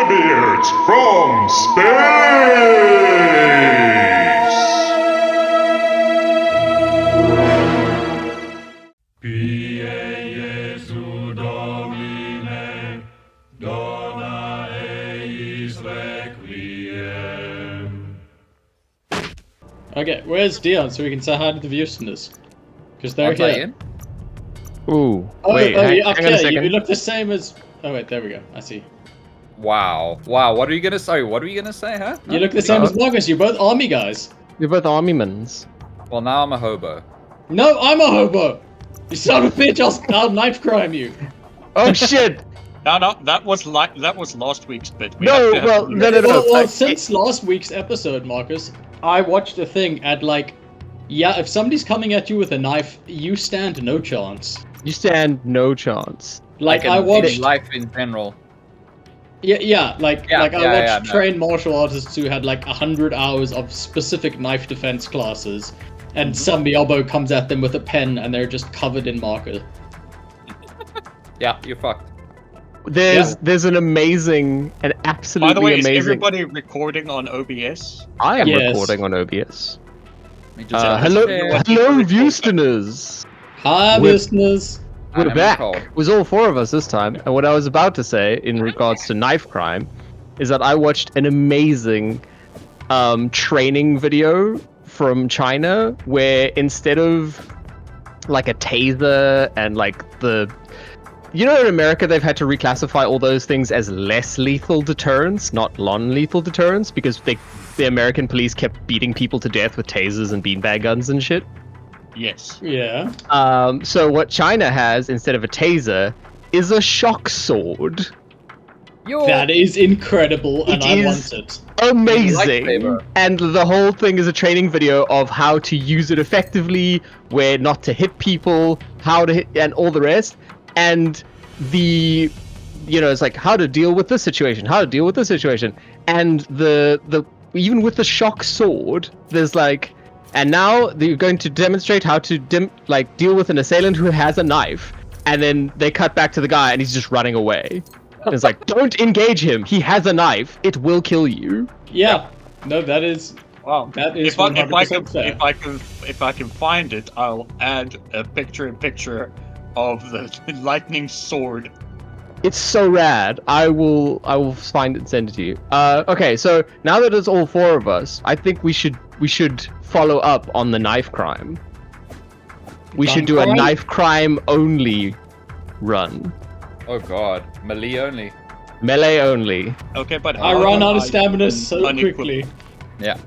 CineBeards from space! Pie Jesu Domine, dona eis requiem. Okay, where's Dion so we can say hi to the listeners? Because they're here. Ooh, Oh, wait, hang hang on a second. You look the same as... Oh wait, there we go, I see. Wow. Wow, what are you gonna say? What are you gonna say, huh? You look the same as Marcus, you're both army guys. We're both armymans. Well, now I'm a hobo. No, I'm a hobo! You son of a bitch, I'll knife crime you! Oh shit! No, that was last week's bit. Well, since last week's episode, Marcus, I watched a thing at like... Yeah, if somebody's coming at you with a knife, you stand no chance. You stand no chance. Like, I watched... life in general. I watched no. trained martial artists who had like 100 hours of specific knife defense classes, and some yobbo comes at them with a pen and they're just covered in marker. Yeah, you're fucked. There's an absolutely By the way, amazing... is everybody recording on OBS? I am Yes. recording on OBS. Hello, Hello, viewsters. Hi, We're- listeners. We're back. It was all four of us this time. And what I was about to say in regards to knife crime is that I watched an amazing training video from China where instead of like a taser and like in America they've had to reclassify all those things as less lethal deterrents, not non-lethal deterrents, because the American police kept beating people to death with tasers and beanbag guns and shit. Yes. Yeah. So what China has instead of a taser is a shock sword. That is incredible, and I want it. Amazing. Lightsaber. And the whole thing is a training video of how to use it effectively, where not to hit people, how to hit, and all the rest. And it's like how to deal with this situation, and the even with the shock sword, there's like, and now they're going to demonstrate how to deal with an assailant who has a knife, and then they cut back to the guy and he's just running away. And it's like, don't engage him. He has a knife. It will kill you. Yeah. No, that is... Wow. That is if I 100% can find it, I'll add a picture of the lightning sword. It's so rad. I will find it and send it to you. Okay, so now that it's all four of us, I think we should follow up on the knife crime. We should do a knife crime only run. Oh god, melee only. Melee only. Okay, but I run out of stamina so quickly. Yeah.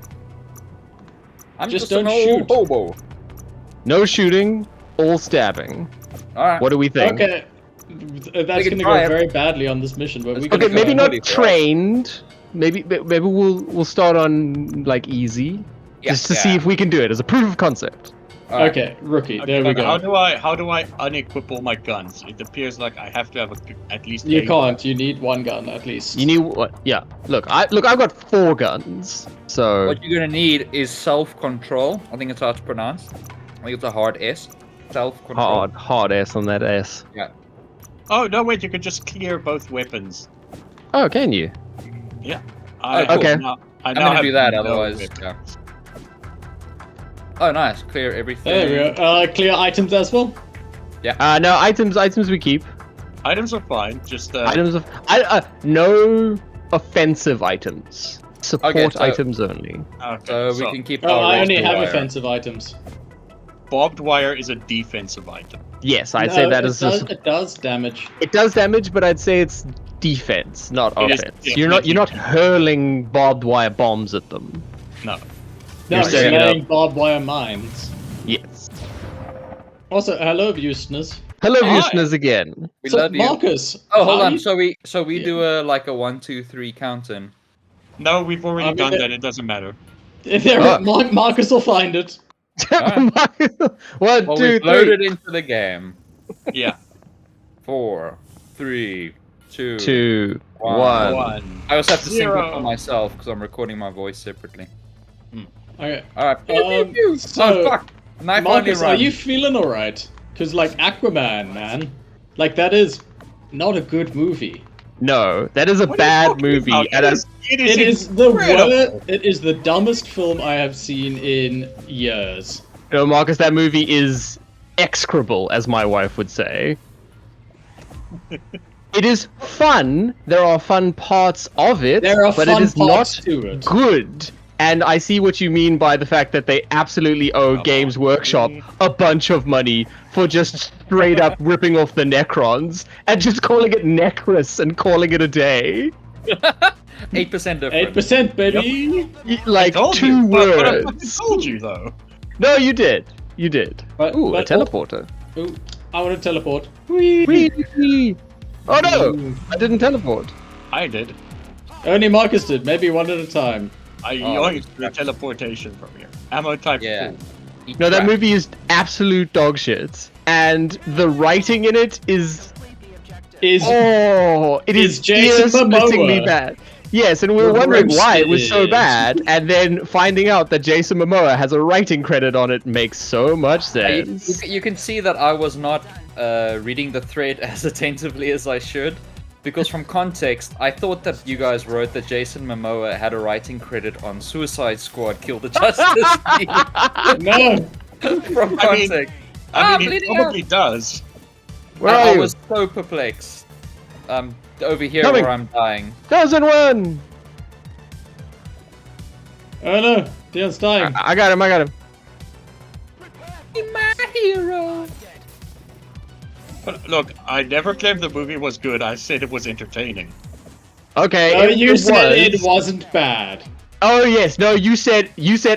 I'm Just an don't old shoot. hobo. No shooting, all stabbing. Alright. What do we think? Okay. That's can gonna try go it. very badly on this mission, but we Okay, can maybe go. not trained. Maybe we'll start on like easy, just to see if we can do it as a proof of concept. Okay, rookie. There we but go. How do I unequip all my guns? It appears like I have to have at least. You 8. can't. You need one gun at least. You need what? Yeah. Look, I've got 4 guns. So What you're gonna need is self-control. I think it's hard to pronounce. I think it's a hard S. Self-control. hard S on that S. Yeah. Oh no! Wait, you can just clear both weapons. Oh, can you? Yeah. Okay. I'm gonna do that, otherwise. Yeah. Oh, nice. Clear everything. There we go. Clear items as well. No items we keep. Items are fine. Just Items of no offensive items. Support so- items only. Okay, So we can keep. Oh, our I only razor have wire. offensive items. barbed wire is a defensive item. Yes, I'd No, say that it is does, just, it does damage. it does damage, but I'd say it's defense, not It is offense. You're not definitely hurling barbed wire bombs at them. No. No, You're it's setting it laying barbed wire mines. Yes. Also, hello, listeners. Hello, Hi. listeners again. We So, love you. Marcus. Oh, hold how on. you- So we do a 1, 2, 3 count-in. No, we've already I'm done gonna- that. It doesn't matter. There, Oh. Marcus will find it. One, Well, two, we've three. loaded into the game. Yeah. 4, 3, 2, 2, One. 1. 1. I also have to sync up 0. for myself because I'm recording my voice separately. Okay. Alright. So, Oh, fuck. Knife Marcus, only are run. you feeling alright? Because, like, Aquaman, man. Like, that is not a good movie. No, that is a What are you bad talking movie. about? And It is the incredible. It is the dumbest film I have seen in years. no, Marcus, that movie is execrable, as my wife would say. It is fun. There are fun parts of it, There are but fun it is parts not to it. good. And I see what you mean by the fact that they absolutely owe Games Workshop a bunch of money for just straight up ripping off the Necrons and just calling it Necros and calling it a day. 8% difference. 8%, baby. Like Told 2 you, but I words. fucking told you though. No, you did. You did. But- Ooh, but- a teleporter. Ooh, I want to teleport. Whee! Oh no! Ooh. I didn't teleport. I did. Only Marcus did. Maybe one at a time. I Oh, yoinked the teleportation from here. Ammo type Yeah. 4. Eat No, that crap. movie is absolute dog shit. And the writing in it is Is it Is is Jason ear-splittingly Momoa. bad. Yes, and we were wondering why it was so Roasted. bad, and then finding out that Jason Momoa has a writing credit on it makes so much sense. You can see that I was not reading the thread as attentively as I should, because from context, I thought that you guys wrote that Jason Momoa had a writing credit on Suicide Squad: Kill the Justice League. no. From I mean- context. I mean, he bleeding probably does. Where I are you? was so perplexed. Over here Coming. where I'm dying. 1001! Oh no, Dion's dying. I got him, I got him. My hero. But look, I never claimed the movie was good. I said it was entertaining. Okay, Oh, you it said was. it wasn't bad. Oh yes, no, you said,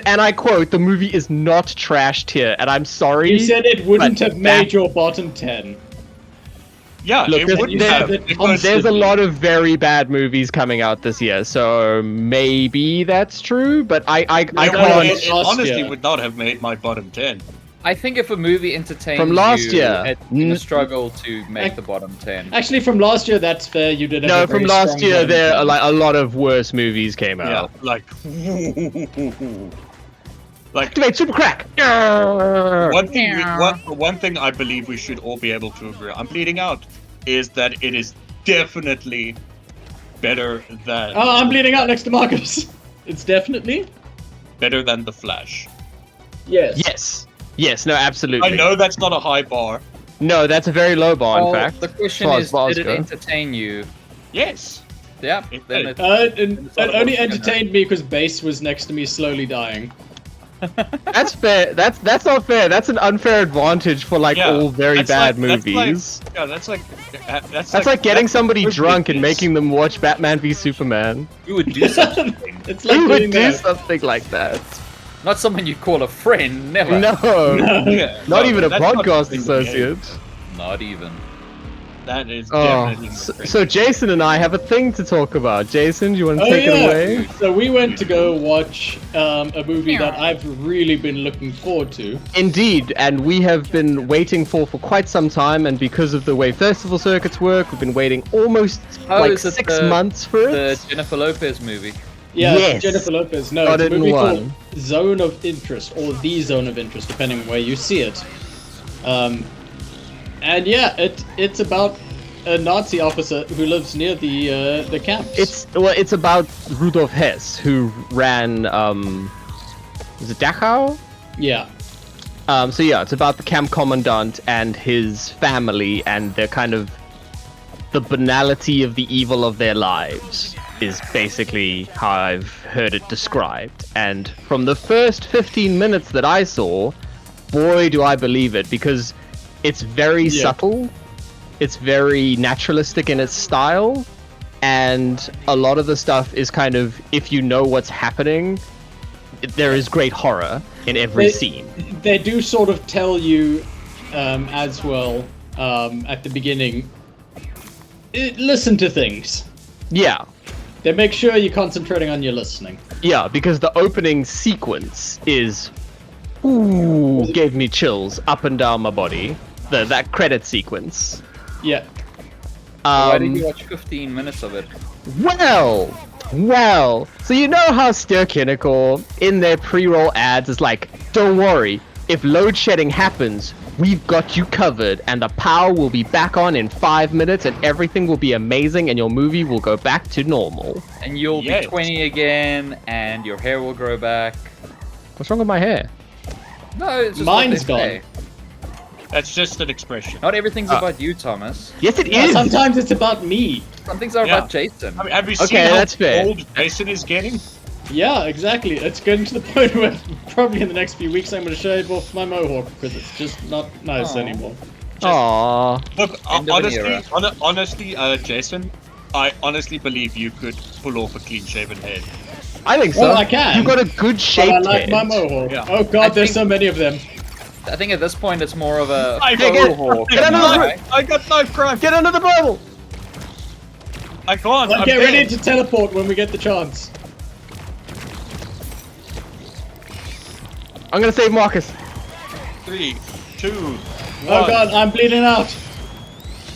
and I quote, the movie is not trash tier, and I'm sorry. You said it wouldn't but have made that- your bottom 10. Yeah, Look, it there's- wouldn't there's- have. there's- Because There's a lot of very bad movies coming out this year, so maybe that's true, but I it, can't. it Last honestly year. would not have made my bottom 10. I think if a movie entertains From last you, year. it's gonna struggle to make the bottom 10. Actually, from last year, that's fair. You did have No, a very from last strong year bottom there 10. are like a lot of worse movies came Yeah, out. like. Like, Activate super crack. one thing I believe we should all be able to agree on, I'm bleeding out, is that it is definitely better than Oh, I'm bleeding out next to Marcus. It's definitely. better than The Flash. Yes. Yes, no, absolutely. I know that's not a high bar. No, that's a very low bar, in Well, fact. the question as is, far as did it go. entertain you? Yes. Yeah, It then did. it, It only entertained me because Base was next to me slowly dying. That's fair. That's not fair. That's an unfair advantage for like Yeah, all very that's bad like- movies. Yeah, that's like That's like getting somebody that's drunk and ridiculous. making them watch Batman v Superman. you would do such a thing. It's like Who doing would do that. something like that? Not someone you call a friend, never. No, Yeah, not no, even a that's not podcast something to do. associate. Not even. That is Oh, definitely so Jason and I have a thing to talk about. Jason, do you want to Oh take yeah. it away? So we went to go watch a movie that I've really been looking forward to. Indeed, and we have been waiting for quite some time, and because of the way festival circuits work, we've been waiting almost Oh, like is it 6 the- months for it. The Jennifer Lopez movie. Yeah, Yes. Jennifer Lopez. No, Got it's a it in movie one. called Zone of Interest or The Zone of Interest, depending on where you see it. And yeah, it's about a Nazi officer who lives near the camps. It's about Rudolf Hess, who ran is it Dachau? yeah. So yeah, it's about the camp commandant and his family and their kind of the banality of the evil of their lives is basically how I've heard it described. And from the first 15 minutes that I saw, boy do I believe it, because it's very Yeah. subtle, it's very naturalistic in its style, and a lot of the stuff is kind of, if you know what's happening, there is great horror in every scene. They do sort of tell you as well at the beginning. Listen to things. Yeah. They make sure you're concentrating on your listening. Yeah, because the opening sequence is, ooh, gave me chills up and down my body. That credit sequence. Yeah. Why did you watch 15 minutes of it? Well. So you know how Ster Kinnickle in their pre-roll ads is like, don't worry, if load shedding happens, we've got you covered, and the power will be back on in 5 minutes, and everything will be amazing, and your movie will go back to normal. And you'll Yes. be 20 again, and your hair will grow back. What's wrong with my hair? No, it's just Mine's what they say. That's just an expression. Not everything's about you, Thomas. Yes, it Yeah, is. sometimes it's about me. Some things are Yeah. about Jason. I mean, have you seen Okay, how that's fair. old Jason is getting? Yeah, exactly. It's getting to the point where probably in the next few weeks I'm going to shave off my mohawk because it's just not nice Aw. anymore. Aww. Look, End of an era. honestly, Jason, I honestly believe you could pull off a clean-shaven head. I think so. Well, I can. You've got a good But shape. I like my mohawk. Yeah. Oh god, there's think- so many of them. I think at this point it's more of a I get- mohawk. get than another- right? I got knife crime. Get under the bubble. I can't. But I'm get dead. ready to teleport when we get the chance. I'm gonna save Marcus. 3, 2, 1. Oh god, I'm bleeding out.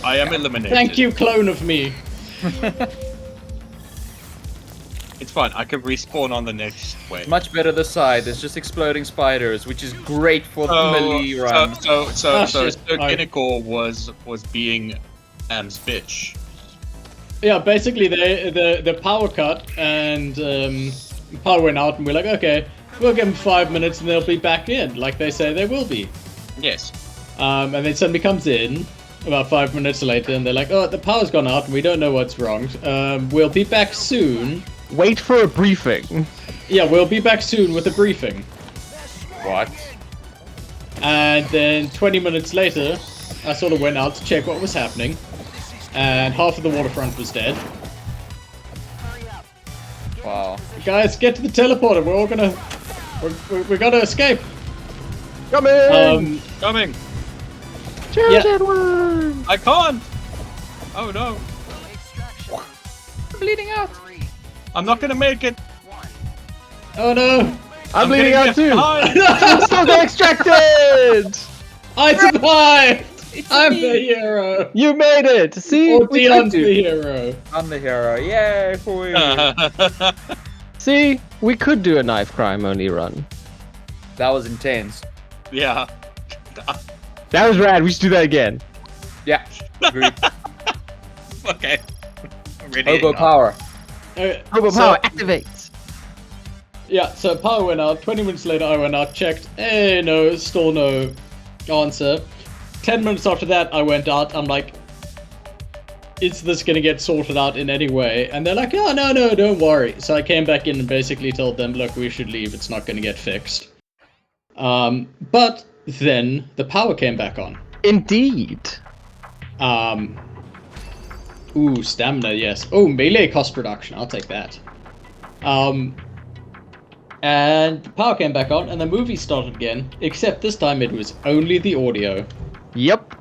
I am eliminated. Thank you, clone of me. It's fine. I can respawn on the next wave. Much better this side. There's just exploding spiders, which is great for the melee run. So Oh, shit. Alright. Kinnicore was being Am's bitch. Yeah, basically the power cut and power went out and we're like, okay, we'll give them 5 minutes and they'll be back in, like they say they will be. Yes. And then somebody comes in about 5 minutes later and they're like, oh, the power's gone out and we don't know what's wrong. We'll be back soon. Wait for a briefing. Yeah, we'll be back soon with a briefing. What? And then 20 minutes later, I sort of went out to check what was happening. And half of the waterfront was dead. Wow. Guys, get to the teleporter. We're all gonna... We're gonna escape. Come in. Coming. Children worm. I can't. Oh no. I'm bleeding out. I'm not gonna make it. Oh no! I'm bleeding getting out too. behind. Still got extracted. I survived! It's I'm me. the hero! You made it. See, Or we could Dion's do. the hero. I'm the hero. Yay for you. See, we could do a knife crime only run. That was intense. Yeah. That was rad. We should do that again. Yeah. Agreed. Okay. Really Hobo enough. power. Okay, Turbo so- power activates. Yeah, so power went out. 20 minutes later, I went out, checked. Hey, no, still no answer. 10 minutes after that, I went out. I'm like, is this gonna get sorted out in any way? And they're like, oh, no, don't worry. So I came back in and basically told them, look, we should leave. It's not gonna get fixed. But then the power came back on. Indeed. Ooh, stamina, yes. Oh, melee cost reduction. I'll take that. And the power came back on, and the movie started again. Except this time it was only the audio. Yep.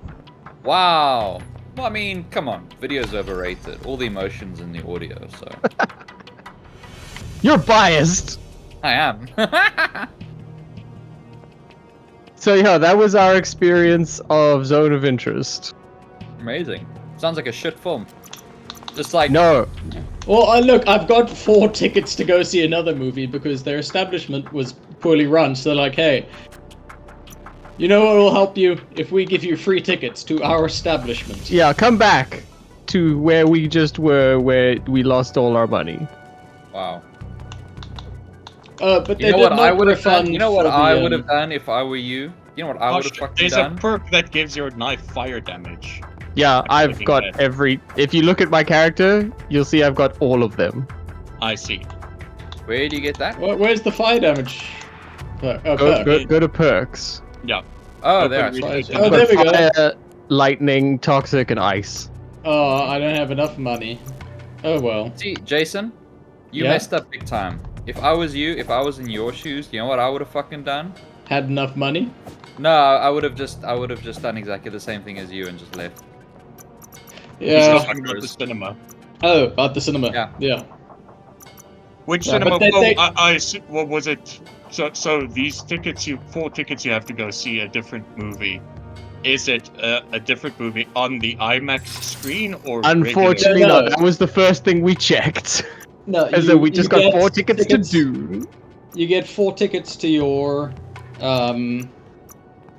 Wow. Well, I mean, come on. Video's overrated. All the emotions in the audio, so. You're biased. I am. So yeah, that was our experience of Zone of Interest. Amazing. Sounds like a shit film. Just like No, Well, look, I've got 4 tickets to go see another movie because their establishment was poorly run. So they're like, hey, you know what will help you if we give you free tickets to our establishment? yeah, come back to where we just were, where we lost all our money. wow. But they You know did what not I would have refund done? You know what for the, I would have done if I were you? You know what I would have fucking There's done? a perk that gives your knife fire damage. Yeah, I've looking got at it. every. If you look at my character, you'll see I've got all of them. I see. Where do you get that? Where's the fire damage? Go, Perk. go to perks. Yeah. Oh, Open there. I saw research. it. Oh, there we go. Fire, lightning, toxic, and ice. Oh, I don't have enough money. Oh well. See, Jason, you Yeah? messed up big time. If I was you, if I was in your shoes, you know what I would have fucking done? Had enough money? No, I would have just done exactly the same thing as you and just left. He's Yeah. talking about the cinema. Oh, about the cinema. Yeah. Yeah. Which Yeah, cinema? but they- What was it? So these tickets, 4 tickets, you have to go see a different movie. Is it a different movie on the IMAX screen or? Unfortunately, No, no. not. That was the first thing we checked. No, As though we just got get 4 tickets to Dune. You get 4 tickets to your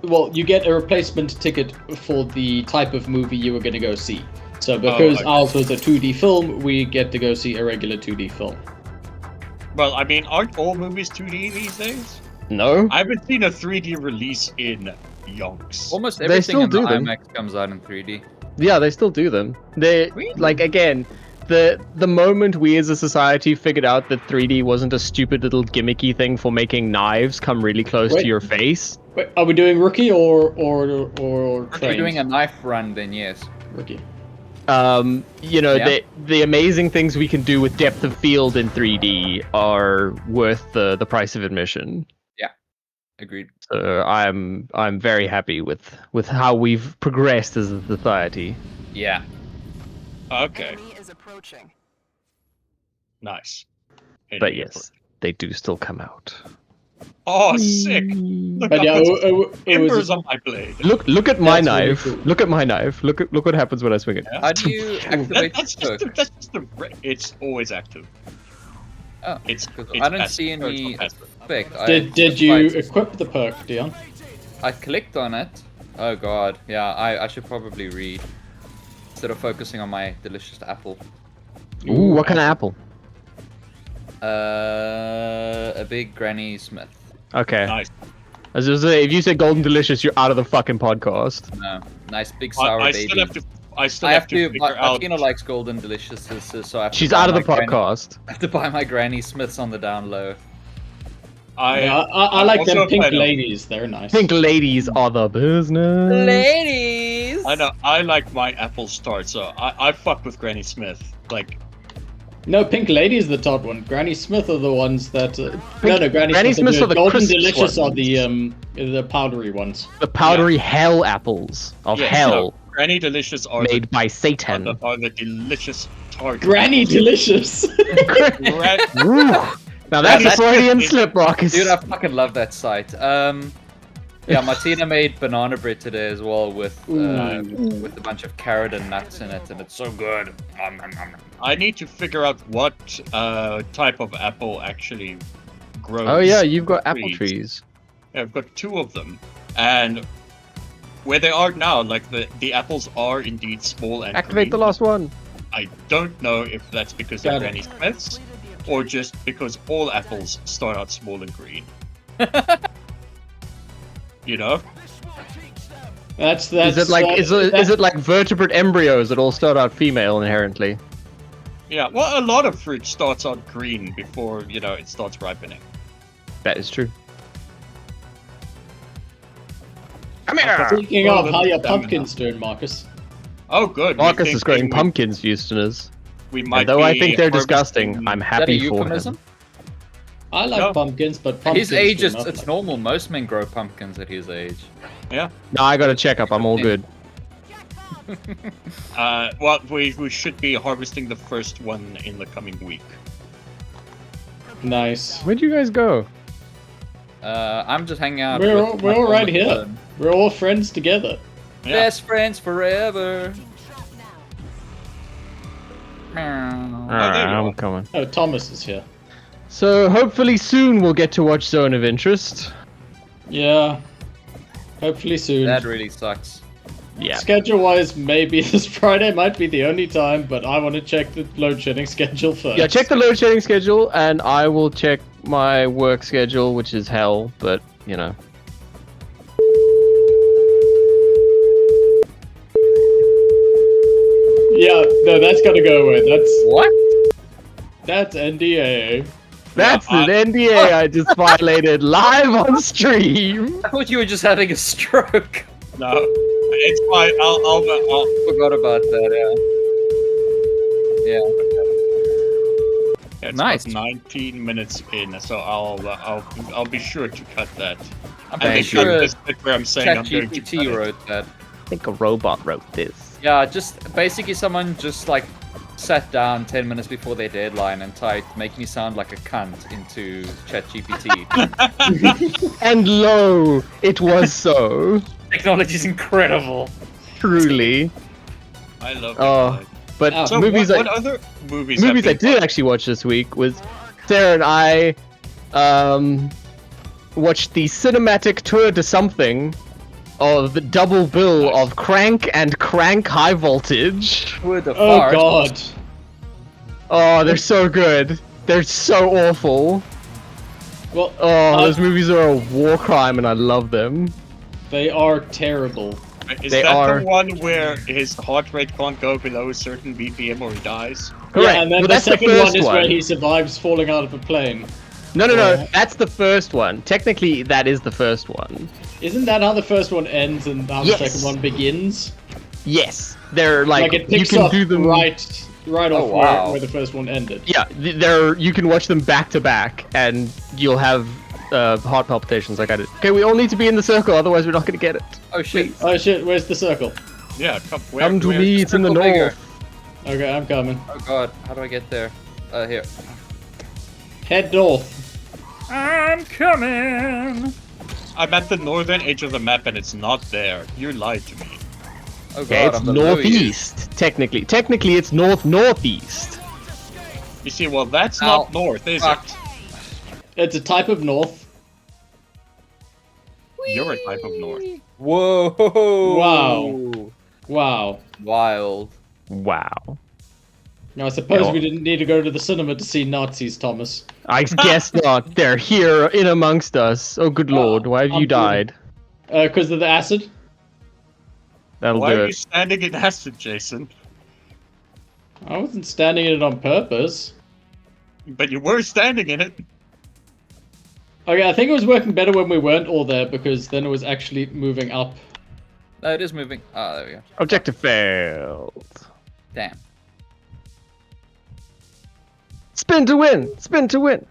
well, you get a replacement ticket for the type of movie you were going to go see. So because okay. ours was a 2D film, we get to go see a regular 2D film. Well, I mean, aren't all movies 2D these days? No? I haven't seen a 3D release in yonks. Almost They everything still in the do them. IMAX comes out in 3D. Yeah, they still do them. They Really? like again, the moment we as a society figured out that 3D wasn't a stupid little gimmicky thing for making knives come really close Wait. to your face. Wait, are we doing rookie or If you're trained? doing a knife run, then yes. Rookie. You know, Yeah. the amazing things we can do with depth of field in 3D are worth the price of admission. Agreed. So I'm very happy with how we've progressed as a society. Yeah. Okay, Enemy is approaching. nice. But Enemy yes, they do still come out. Oh, sick! Look But up yeah, at it was embers on my blade. Look at my That's really knife. cool. Look at my knife. Look what happens when I swing it. Yeah. How do you activate That's the perk? it's always active. Oh, It's 'cause it's I don't passive. see No, it's any not passive. effect. Did you equip the perk, Dion? I clicked on it. Oh god, yeah, I should probably read. Instead of focusing on my delicious apple. Ooh, what kind of apple? A big Granny Smith. Okay. Nice. As I was saying, if you say golden delicious, you're out of the fucking podcast. No, nice big sour I baby. still have to. I still I have have to to. figure out. Martina likes golden delicious, so I have to She's buy out of the my Granny- podcast. I have to buy my Granny Smiths on the down low. I I'm like also them a pink fan of- ladies. They're nice. Pink ladies are the business. Ladies. I know. I like my apple start, so I fuck with Granny Smith. Like, No, pink lady is the top one. Granny Smith are the ones that. No, Granny Smiths are the golden crisp delicious are ones. the powdery ones. The powdery hell apples of yeah, hell, no, Granny Delicious are made by the, Satan. are the delicious tart. Granny delicious. Gra- Woo. Now that's a that's Freudian just- slip, Marcus. Dude, I fucking love that site. Yeah, Martina made banana bread today as well with a bunch of carrot and nuts in it, and it's so good. Nom, nom, nom, nom. I need to figure out what type of apple actually grows. Oh yeah, you've got apple trees. trees. Yeah, I've got 2 of them, and where they are now, like the apples are indeed small and Activate the green. last one. I don't know if that's because they're Got it. Granny Smiths, or just because all apples start out small and green. You know? That's Is it like is it like vertebrate embryos that all start out female inherently? Yeah, well, a lot of fruit starts out green before, it starts ripening. That is true. Come Speaking of, how your Stamina. pumpkins doing, Marcus? Oh, good. Marcus We're is growing thinking pumpkins, Houstoners. We might And though I be think they're disgusting, harvesting- I'm Is that a happy for euphemism? him. I like No. pumpkins, but At pumpkins his age, do it's not like- normal. Most men grow pumpkins at his age. Yeah. No, I got a checkup. I'm all good. Well, we should be harvesting the first one in the coming week. Nice. Where'd you guys go? I'm just hanging out. We're with all, my we're all right former here. clone. We're all friends together. Yeah. Best friends forever. Alright, there you I'm are. coming. Oh, Thomas is here. So hopefully soon we'll get to watch Zone of Interest. Yeah. Hopefully soon. That really sucks. Yeah. Schedule-wise, maybe this Friday might be the only time, but I want to check the load shedding schedule first. Yeah, check the load shedding schedule, and I will check my work schedule, which is hell, but, you know. Yeah, no, that's gotta go away. What? That's NDA. That's Yeah, an NDA I just violated live on stream! I thought you were just having a stroke. No, it's fine. I'll Forgot about that. Yeah. it's Nice. about 19 minutes in, so I'll be sure to cut that. I'm And pretty they sure cut this bit where I'm saying I'm going to cut ChatGPT it. wrote that. I think a robot wrote this. Yeah, just basically someone just like sat down 10 minutes before their deadline and typed "make me sound like a cunt" into ChatGPT. And lo, it was so. Technology's incredible. Truly. I love Oh, it. but Oh. So movies what I other movies? movies I have been did actually watch this week was Sarah and I watched the cinematic tour de something Oh, the double bill of Crank and Crank High Voltage. With the Oh fart. god. Oh, they're so good. They're so awful. Well, Oh, those movies are a war crime and I love them. they are terrible. Is They that are- the one where his heart rate can't go below a certain BPM or he dies? Correct. Yeah, and then well, the that's the second first one is one. where he survives falling out of a plane. No, Yeah. that's the first one. Technically, that is the first one. Isn't that how the first one ends and how Yes. the second one begins? Yes, they're like, Like it you picks can up do them. right off Oh, wow. where the first one ended. Yeah, they're you can watch them back to back, and you'll have heart palpitations like I did. Okay, we all need to be in the circle, otherwise we're not gonna get it. Oh shit. Oh shit, where's the circle? Yeah, Come to me, it's in the Circle bigger. north. Okay, I'm coming. Oh god, how do I get there? Here. Head north. I'm coming! I'm at the northern edge of the map and it's not there. You lied to me. Oh god, Okay, it's I'm below you. northeast. Technically, it's northeast. You see, well, that's Ow. not north, is Fuck. it? It's a type of north. You're a type of north. Whoa! Wow. Wow. Wild. Wow. Now I suppose Yeah. we didn't need to go to the cinema to see Nazis, Thomas. I guess not. They're here in amongst us. Oh, good lord, why have I'm you died? Because of the acid? That'll Why do are you it. standing in acid, Jason? I wasn't standing in it on purpose. But you were standing in it. Okay, I think it was working better when we weren't all there because then it was actually moving up. No, it is moving. Ah, there we go. Objective failed. Damn. Spin to win. Spin to win.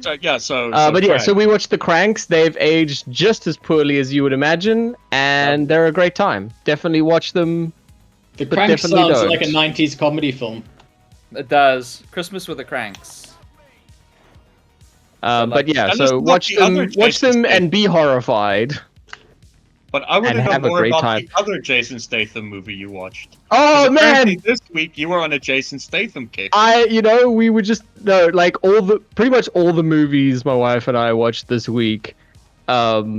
So, yeah, so But yeah, Frank, so we watched the Cranks. They've aged just as poorly as you would imagine, and they're a great time. Definitely watch them. The But Crank definitely sounds don't. like a 90s comedy film. It does. Christmas with the Cranks. But yeah, and listen, so look, watch the other them, watch Jason them, and be horrified. But I want and to know have a more great about time. the other Jason Statham movie you watched. Oh 'Cause apparently man, This week you were on a Jason Statham kick. we were just like pretty much all the movies my wife and I watched this week, My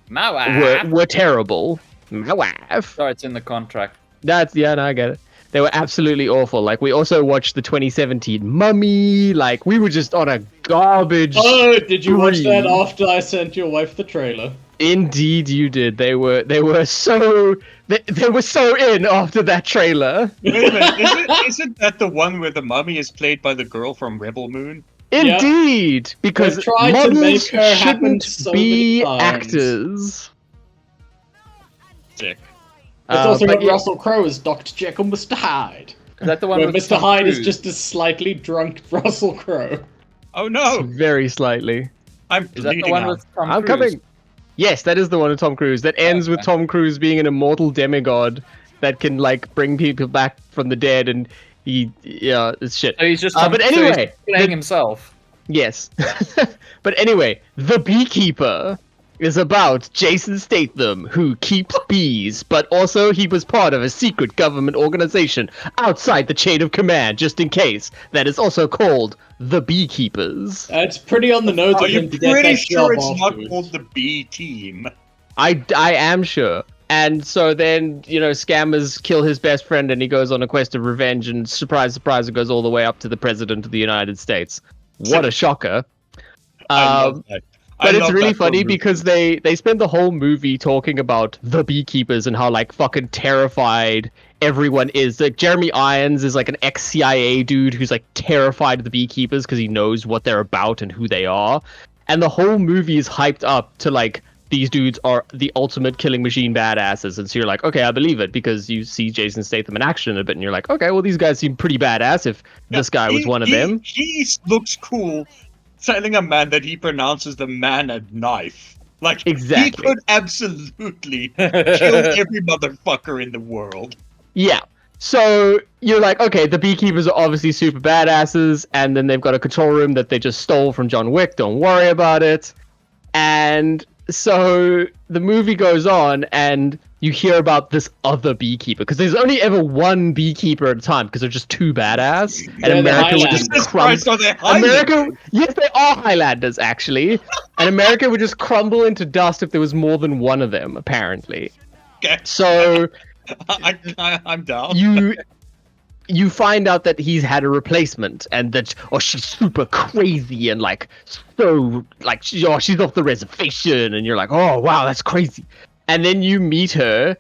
wife. were terrible. My wife. Sorry, it's in the contract. No, I get it. They were absolutely awful. Like, we also watched the 2017 Mummy. Like, we were just on a garbage. Oh, did you watch that spree. after I sent your wife the trailer? Indeed, you did. They were so they were so in after that trailer. Wait a minute, isn't that the one where the mummy is played by the girl from Rebel Moon? Yeah. Indeed, because They've tried to models make her happen shouldn't so be many times. actors. Sick. It's also but got yeah. Russell Crowe as Dr. Jekyll, Mr. Hyde. Is that the one Where with Mr. Tom Hyde is Cruise? just a slightly drunk Russell Crowe. Oh no! Very slightly. I'm Is that the bleeding one out. with Tom I'm Cruise? coming. Yes, that is the one with Tom Cruise. That ends with Okay. Tom Cruise being an immortal demigod that can like bring people back from the dead, and it's shit. So he's just. But so he's anyway, playing himself. Yes. But anyway, The Beekeeper is about Jason Statham, who keeps bees, but also he was part of a secret government organization outside the chain of command, just in case, that is also called The Beekeepers. It's pretty on the nose Are of you him to get pretty that sure job it's not afterwards. called the B Team? I am sure. And so then, scammers kill his best friend and he goes on a quest of revenge, and surprise, surprise, it goes all the way up to the President of the United States. What a shocker. I love that. I But it's love really that for funny movies. because they spend the whole movie talking about the beekeepers and how like fucking terrified everyone is. Like Jeremy Irons is like an ex-CIA dude who's like terrified of the beekeepers because he knows what they're about and who they are. And the whole movie is hyped up to like these dudes are the ultimate killing machine badasses. And so you're like, okay, I believe it because you see Jason Statham in action a bit and you're like, okay, well these guys seem pretty badass if this guy was one of them. He looks cool telling a man that he pronounces the man a knife. Like, Exactly. he could absolutely kill every motherfucker in the world. Yeah. So you're like, okay, the beekeepers are obviously super badasses, and then they've got a control room that they just stole from John Wick. Don't worry about it. And so the movie goes on, and you hear about this other beekeeper, because there's only ever one beekeeper at a time, because they're just too badass. And They're the America would just Highlanders. Christ, are they America, Highlanders? yes, they are Highlanders actually, and America would just crumble into dust if there was more than one of them, apparently. Okay. So I'm down. you find out that he's had a replacement, and that she's super crazy and like so like she's off the reservation, and you're like, oh wow, that's crazy. And then you meet her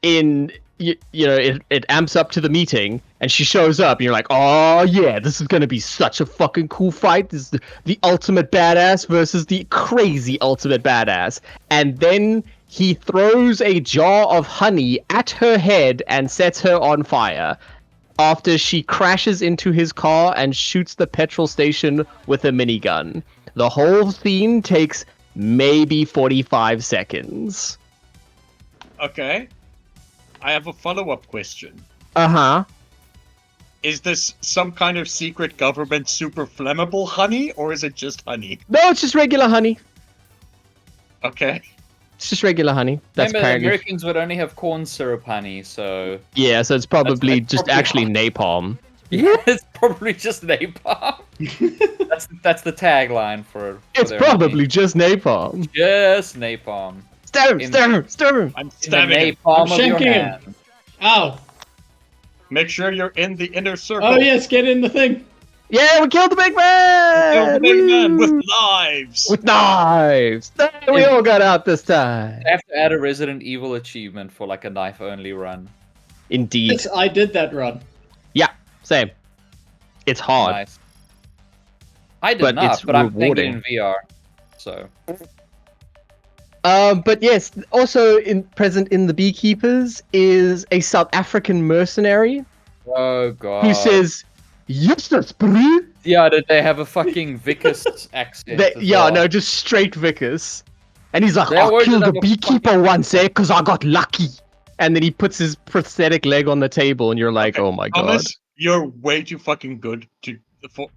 in it amps up to the meeting, and she shows up, and you're like, oh yeah, this is gonna be such a fucking cool fight. This is the ultimate badass versus the crazy ultimate badass. And then he throws a jar of honey at her head and sets her on fire after she crashes into his car and shoots the petrol station with a minigun. The whole scene takes maybe 45 seconds. Okay. I have a follow-up question. Uh-huh. Is this some kind of secret government super flammable honey, or is it just honey? No, it's just regular honey. Okay. It's just regular honey. That's Remember, the apparently... Americans would only have corn syrup honey, so Yeah, so it's probably That's just probably actually napalm. yeah, it's probably just napalm. that's the tagline for It's their probably honey. just napalm. Just napalm. Stab him, In- stab him, stab him. I'm In the stabbing him. napalm I'm of your shanking him. hand. Ow! Make sure you're in the inner circle. Oh yes, get in the thing. Yeah, we killed the big man! Kill the big man with Woo! knives. With knives! We all got out this time. I have to add a Resident Evil achievement for like a knife-only run. Indeed. Yes, I did that run. Yeah, same. It's hard. Nice. I did But not, it's but I'm playing it rewarding. in VR. So But yes, also present in the Beekeepers is a South African mercenary oh god. who says, "Yes, that's bro." yeah, did they have a fucking Vickers accent? as Yeah, well? no, just straight Vickers. And he's like, They I always killed have a a beekeeper once, because I got lucky. And then he puts his prosthetic leg on the table, and you're like, Okay, oh my god. Thomas, you're way too fucking good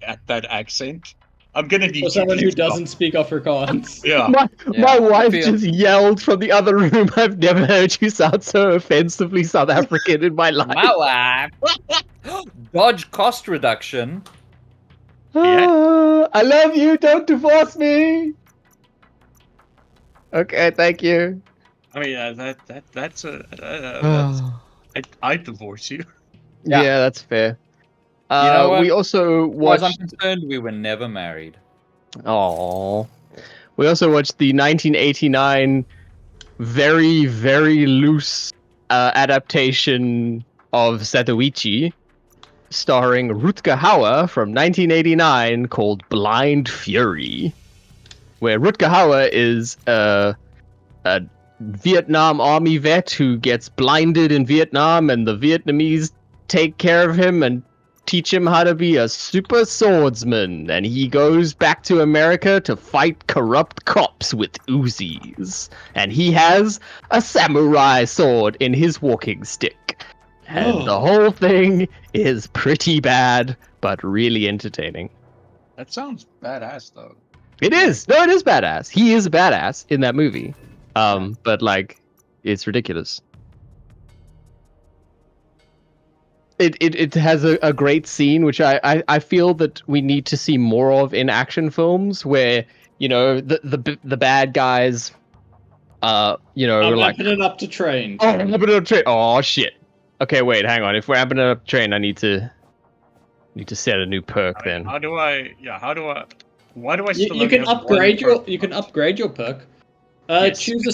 at that accent. I'm gonna need For you someone to who stop. doesn't speak Afrikaans. Yeah. My Yeah, wife I feel- just yelled from the other room, I've never heard you sound so offensively South African in my life. My wife. Dodge cost reduction. Ah, I love you, don't divorce me. Okay, thank you. I mean, that's I divorce you. Yeah. Yeah, that's fair. know what? We also As far as I'm watched. concerned, we were never married. Oh, we also watched the 1989 very, very loose adaptation of Satoichi, starring Rutger Hauer from 1989, called Blind Fury, where Rutger Hauer is a Vietnam Army vet who gets blinded in Vietnam, and the Vietnamese take care of him and teach him how to be a super swordsman, and he goes back to America to fight corrupt cops with Uzis, and he has a samurai sword in his walking stick, and the whole thing is pretty bad but really entertaining. That sounds badass, though. It is badass. He is a badass in that movie, but like it's ridiculous. It has a great scene, which I feel that we need to see more of in action films, where the bad guys, are I'm like, amping it up to train. oh, I'm amping it up train. Oh shit. Okay, wait, hang on. If we're amping it up train, I need to set a new perk then. How do I? Why do I You, still you only can have upgrade one your perk? you can upgrade your perk. Yes, Choose the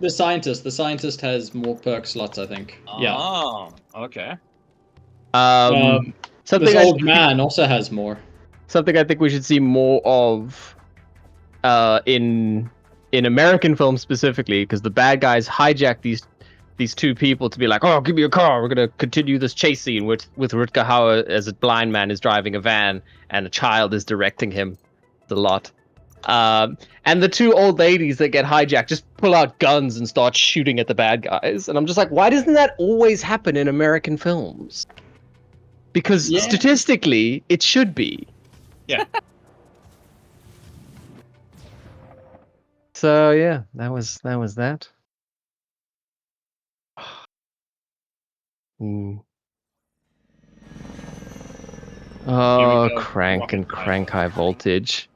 scientist. The scientist has more perk slots, I think. Yeah. Oh, okay. Something This I old man also has more. something I think we should see more of in American films specifically, because the bad guys hijack these two people to be like, oh, give me a car, we're gonna continue this chase scene with Rutger Hauer as a blind man is driving a van and a child is directing him the lot. And the two old ladies that get hijacked just pull out guns and start shooting at the bad guys, and I'm just like, why doesn't that always happen in American films? Because Yeah. statistically, it should be. Yeah. So yeah, that was that. Hmm. Oh, go. crank and Rocket crank high voltage.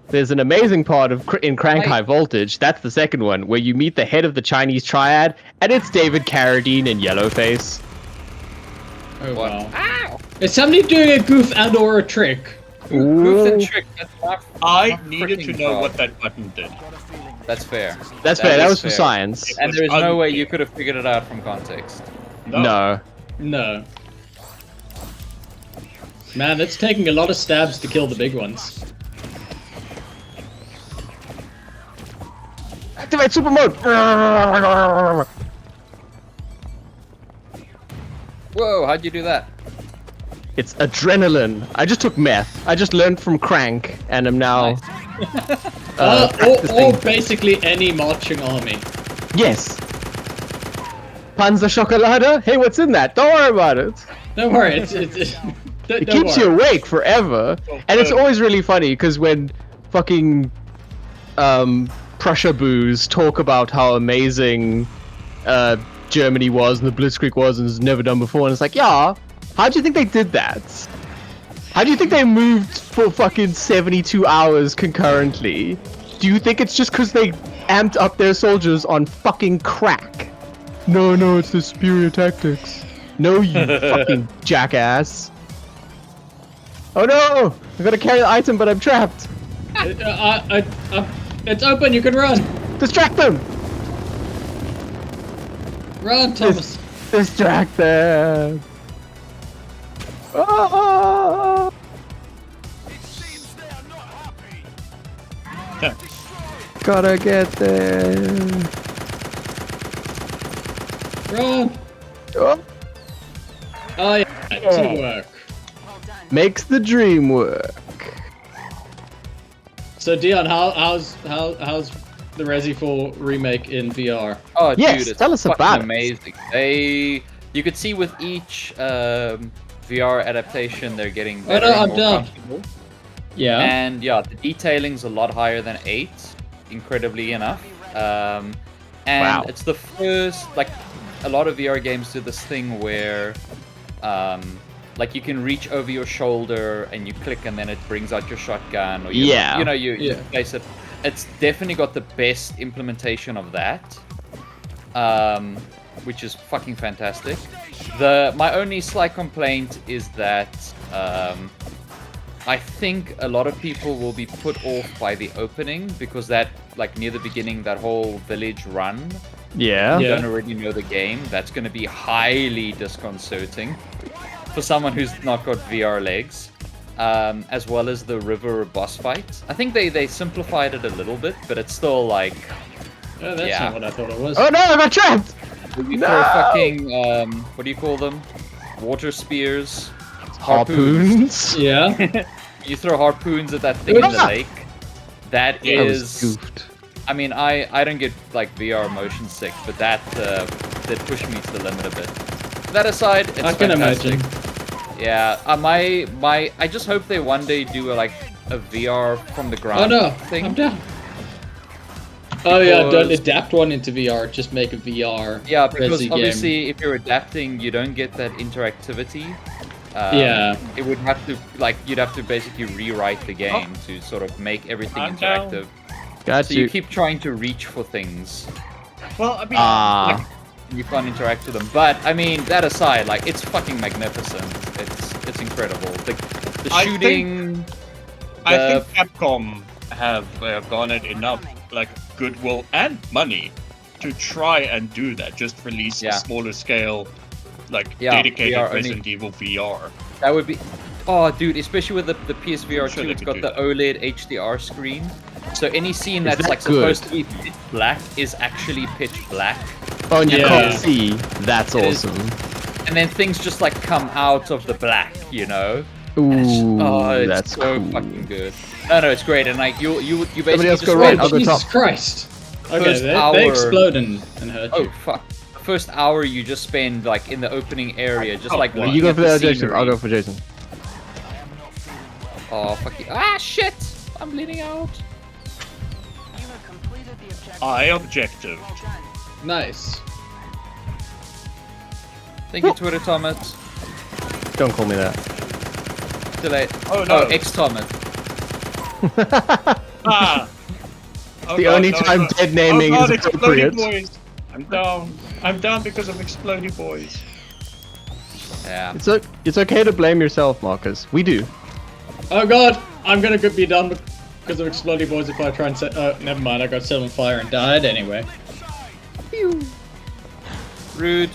There's an amazing part in Crank High Voltage. That's the second one, where you meet the head of the Chinese triad, and it's David Carradine in Yellowface. Oh What? wow. Ow! Is somebody doing a goof and or a trick? Goof and Ooh. trick. That's my, I my needed to freaking know job. what that button did. That's fair. That's fair. That is was for fair. science. And was there is no way unclear. you could have figured it out from context. No. No. Man, it's taking a lot of stabs to kill the big ones. Activate super mode. Whoa, how'd you do that? It's adrenaline. I just took meth. I just learned from Crank, and I'm now. Or practicing. basically any marching army. Yes. Panzer Chocolade? Hey, what's in that? Don't worry about it. Don't worry, it It keeps you awake forever. And it's always really funny because when fucking Prussia boos talk about how amazing Germany was and the Blitzkrieg was and it's never done before, and it's like, yeah, how do you think they did that? How do you think they moved for fucking 72 hours concurrently? Do you think it's just because they amped up their soldiers on fucking crack? No, it's the superior tactics. No, you fucking jackass. Oh no! I gotta carry the item, but I'm trapped. It's open, you can run! Distract them! Run, Thomas! Distract them! Ah! Gotta get there. Run! Oh, Oh yeah, teamwork. makes the dream work. So Dion, how's the Resi 4 remake in VR? Oh, Yes, dude, it's tell us fucking about it. amazing. You could see with each VR adaptation, they're getting Oh, better no, and I'm more done. comfortable. Yeah. And yeah, the detailing's a lot higher than 8, incredibly enough. And Wow. it's the first, like, a lot of VR games do this thing where, like, you can reach over your shoulder and you click and then it brings out your shotgun, or you Yeah. place it. It's definitely got the best implementation of that, which is fucking fantastic. My only slight complaint is that I think a lot of people will be put off by the opening, because that, like, near the beginning, that whole village run, Yeah. you Yeah. don't already know the game, that's going to be highly disconcerting for someone who's not got VR legs. As well as the river boss fight. I think they simplified it a little bit, but it's still like, Oh, that's Yeah. not what I thought it was. Oh no, I got trapped! you No! throw fucking, what do you call them? Water spears? Harpoons? Yeah. You throw harpoons at that thing in the Ah! lake. That That was is... goofed. I mean, I don't get, like, VR motion sick, but that pushed me to the limit a bit. That aside, it's I can fantastic. imagine. Yeah, I just hope they one day do a VR from the Oh ground no, thing. I'm down. Oh yeah, don't Because- adapt one into VR, just make a VR Yeah, because Resi obviously if you're adapting, you don't get that interactivity. Yeah. It would have to, like, you'd have to basically rewrite the game to sort of make everything I'm down. interactive. Got So you keep trying to reach for things, Well, I mean, Ah. and you can't interact with them. But I mean, that aside, like, it's fucking magnificent. It's incredible. The I shooting. I the- think Capcom have garnered enough like goodwill and money to try and do that. Just release Yeah. a smaller scale, like Yeah, dedicated VR only. Resident Evil VR. That would be. Oh, dude, especially with the PSVR Sure 2, they it's could got do the that. OLED HDR screen. So any scene Is that's that like good? supposed to be pitch black is actually pitch black. Oh, and you Yeah. can't see. That's It is- awesome. And then things just like come out of the black, you know? Ooh, Oh, it's that's so cool. fucking good. No, it's great. And like you basically else just go Oh, red, I'll go Jesus top. Christ! Okay, First they hour- explode and hurt Oh you. fuck. The first hour you just spend like in the opening area, just like well, looking You go at for the that, Jason. scenery. I'll go for Jason. Oh fuck you. Ah shit! I'm bleeding out. I objectived. Nice. Thank you, Twitter Thomas. Don't call me that. Too late. Oh no. Oh, X Thomas. Ah! Oh, The God, only no, time no. dead naming oh, God, is appropriate. Exploding boys. I'm down. I'm down because of exploding boys. Yeah. It's okay to blame yourself, Marcus. We do. Oh god, I'm gonna be done because of exploding boys if I try and set. Oh, never mind. I got set on fire and died anyway. Rude.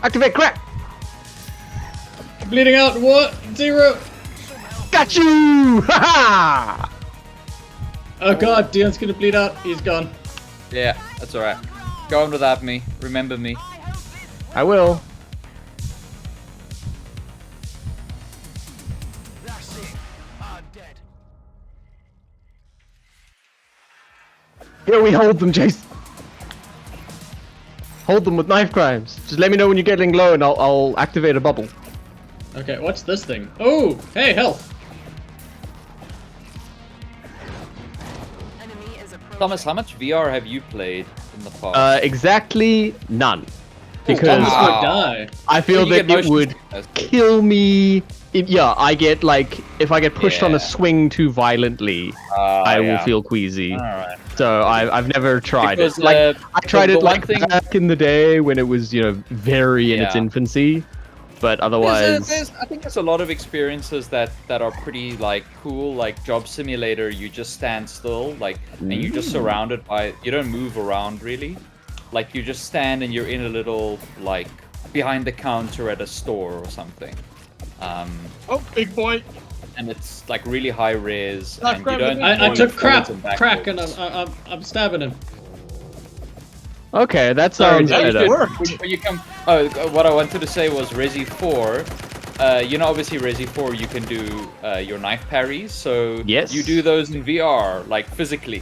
Activate crack. Bleeding out. What? 0. Got you! Ha ha! Oh god, Dion's gonna bleed out. He's gone. Yeah, that's alright. Go on without me. Remember me. I will. Here we hold them, Jace. Hold them with knife crimes. Just let me know when you're getting low and I'll activate a bubble. Okay, what's this thing? Oh, hey, health. Thomas, how much VR have you played in the past? Exactly none. Because Thomas Wow. would die. I feel You get that it motion would sickness. kill me. Yeah, I get like, if I get pushed on Yeah. a swing too violently, I will yeah. feel queasy. Alright. So I've never tried Because, it. Like uh, I tried the it one like thing- back in the day when it was, you know, very in its Yeah. infancy. But otherwise, I think there's a lot of experiences that are pretty like cool. Like Job Simulator, you just stand still, like, and you're just surrounded by. You don't move around really. Like you just stand and you're in a little like behind the counter at a store or something. Oh, big boy. And it's like really high res, Not and you grabbing don't. me. I move took forwards and backwards. crack, and I'm stabbing him. okay, that Sorry, sounds that better. good. When you come, what I wanted to say was Resi 4. You know, obviously Resi 4, you can do your knife parries. So Yes. you do those in VR, like physically.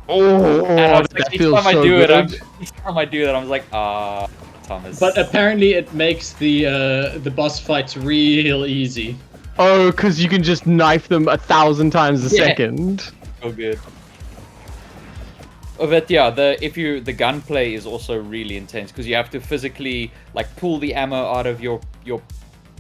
Oh, And I was that like, each feels time I so do good. each time I do that, I'm like, Thomas. But apparently it makes the boss fights real easy. Oh, because you can just knife them 1,000 times a Yeah. second. so good. Oh, but yeah, the gunplay is also really intense because you have to physically like pull the ammo out of your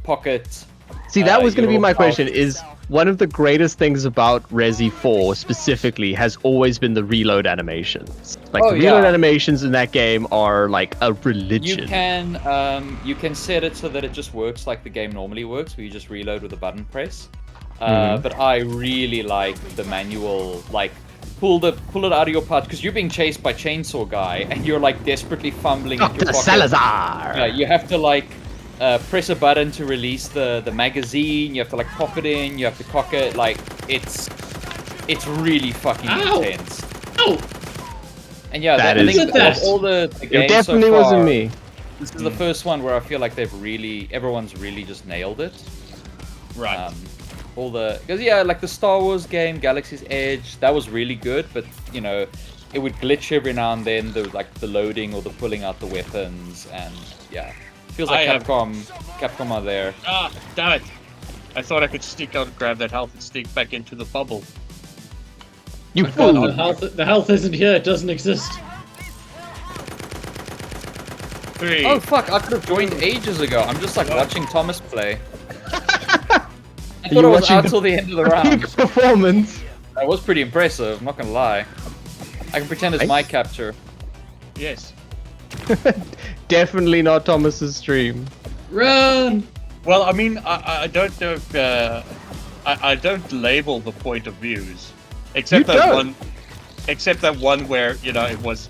pocket. See, that was going to be your my pouch. question, is one of the greatest things about Resi 4 specifically has always been the reload animations. Like, Oh, the reload yeah. animations in that game are like a You religion. can set it so that it just works like the game normally works, where you just reload with a button press. Mhm. But I really like the manual, like pull it out of your pouch because you're being chased by Chainsaw Guy and you're like desperately fumbling at your Dr. pocket. Salazar! Yeah, you have to like press a button to release the magazine. You have to like pop it in. You have to cock it. Like it's really fucking Ow! intense. Oh, And yeah, That I is think the of best. all the It games definitely so far, wasn't me. This is the first one where I feel like everyone's really just nailed it. Right. Because like the Star Wars game, Galaxy's Edge, that was really good, but you know, it would glitch every now and then, the loading or the pulling out the weapons, and yeah, feels like Capcom are there. Ah, damn it. I thought I could sneak out and grab that health and sneak back into the bubble. You God, fool! the health isn't here. It doesn't exist. 3. Oh fuck! I could have joined ages ago. I'm just like watching Thomas play. I thought I was watching out the- till the end of the round. Peak performance! That was pretty impressive. I'm not gonna lie. I can pretend it's my Nice. capture. Yes. Definitely not Thomas's stream. Run! Well, I mean, I don't know if I don't label the point of views, except You that don't? one, except that one where it was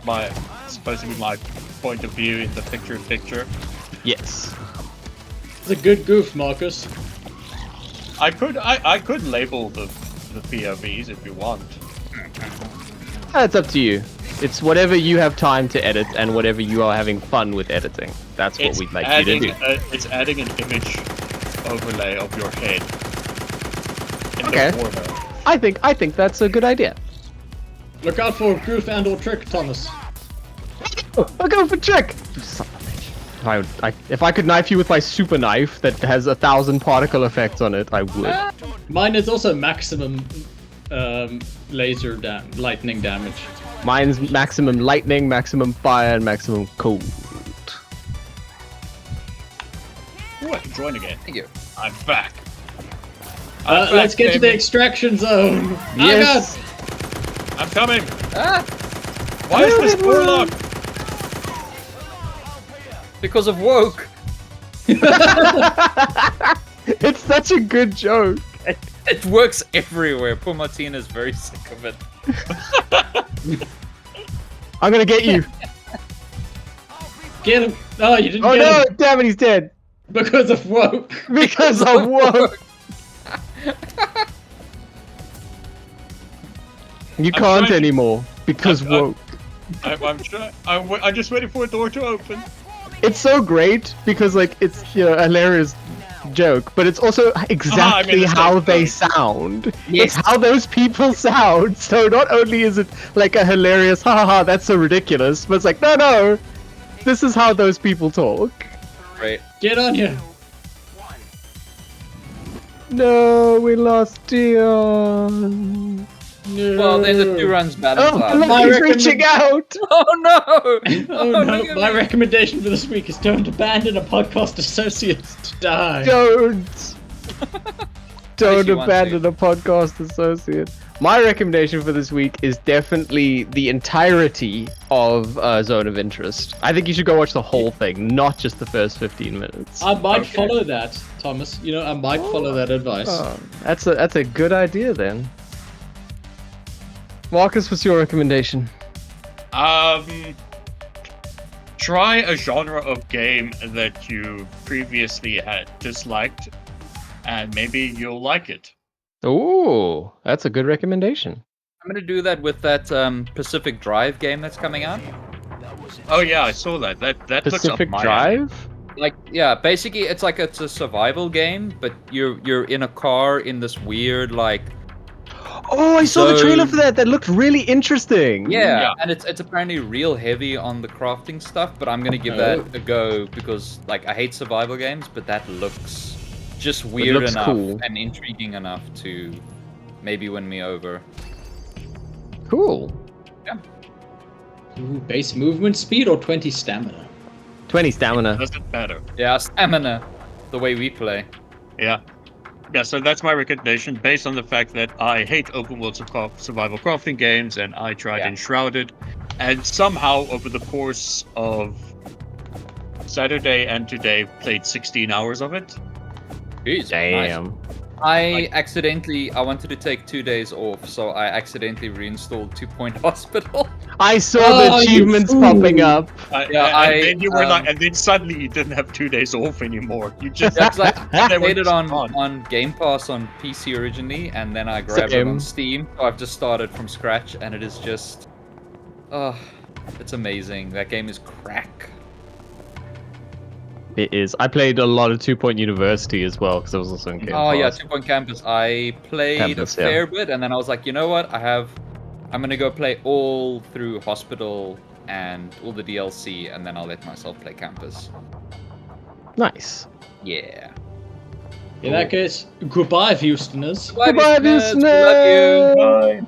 supposed to be my point of view in the picture-in-picture. Yes. It's a good goof, Marcus. I could label the POVs if you want. That's up to you. It's whatever you have time to edit and whatever you are having fun with editing. That's what we'd like you to do. It's adding an image overlay of your head. In Okay. the corner. I think that's a good idea. Look out for goof and/or trick, Thomas. Oh, I'll go for trick! You son of a bitch. if I could knife you with my super knife that has 1,000 particle effects on it, I would. Mine is also maximum lightning damage. Mine's maximum lightning, maximum fire, and maximum cold. Ooh, I can join again. Thank you. I'm back. Let's get to the extraction zone. Yes. I'm coming. Ah! Why is this door locked? Because of woke. It's such a good joke. It works everywhere. Poor Martina is very sick of it. I'm gonna get you. Get him! Oh, you didn't Oh get no! him Damn it, he's dead. because of woke. Because of woke. You I'm can't trying- anymore because woke. I'm just waiting for a door to open. It's so great because like it's a hilarious joke, but it's also exactly it's how not they funny. sound. Yes. It's how those people sound. So not only is it like a hilarious, ha ha ha, that's so ridiculous, but it's like no, this is how those people talk. Right. Get on here. No, we lost Dion. No. Well, then the 2 runs balance Oh, out. look, My he's recommend- reaching out. Oh no! Oh no! look at My me. recommendation for this week is don't abandon a podcast associate to die. Don't you want abandon a podcast associate. My recommendation for this week is definitely the entirety of Zone of Interest. I think you should go watch the whole thing, not just the first 15 minutes. I might Okay. follow that, Thomas. You know, I might follow that advice. Oh, that's a good idea then. Marcus, what's your recommendation? Try a genre of game that you previously had disliked, and maybe you'll like it. Ooh, that's a good recommendation. I'm gonna do that with that Pacific Drive game that's coming out. Oh yeah, I saw that. That looks Pacific up my alley. Drive? Like, yeah, basically it's a survival game, but you're in a car in this weird like Oh, I saw the trailer So- for that. That looked really interesting. Yeah. and it's apparently real heavy on the crafting stuff, but I'm gonna give that a go because like I hate survival games, but that looks just weird looks enough cool. and intriguing enough to maybe win me over. Cool. Ooh, base movement speed or 20 stamina? 20 stamina. Doesn't matter. Yeah, stamina, the way we play. Yeah. Yeah, so that's my recommendation based on the fact that I hate open world survival crafting games and I tried Yeah. Enshrouded, and somehow over the course of Saturday and today played 16 hours of it. Jeez, Damn. nice. I wanted to take 2 days off, so I accidentally reinstalled 2 Point Hospital. I saw Oh, the you achievements fool. popping up. And then you were like, and then suddenly you didn't have 2 days off anymore. You just Yeah, 'cause I They were played it just gone. on Game Pass on PC originally, and then I grabbed it Same. on Steam. So I've just started from scratch, and it is just, it's amazing. That game is crack. It is. I played a lot of 2 Point University as well because I was also in Game Oh yeah, Pass. 2 Point Campus. I played Campus, a yeah. fair bit, and then I was like, you know what? I'm gonna go play all through Hospital and all the DLC, and then I'll let myself play Campus. Nice. Yeah. In that case, goodbye, Houstoners. Goodbye, listeners. We love you. listeners. Bye.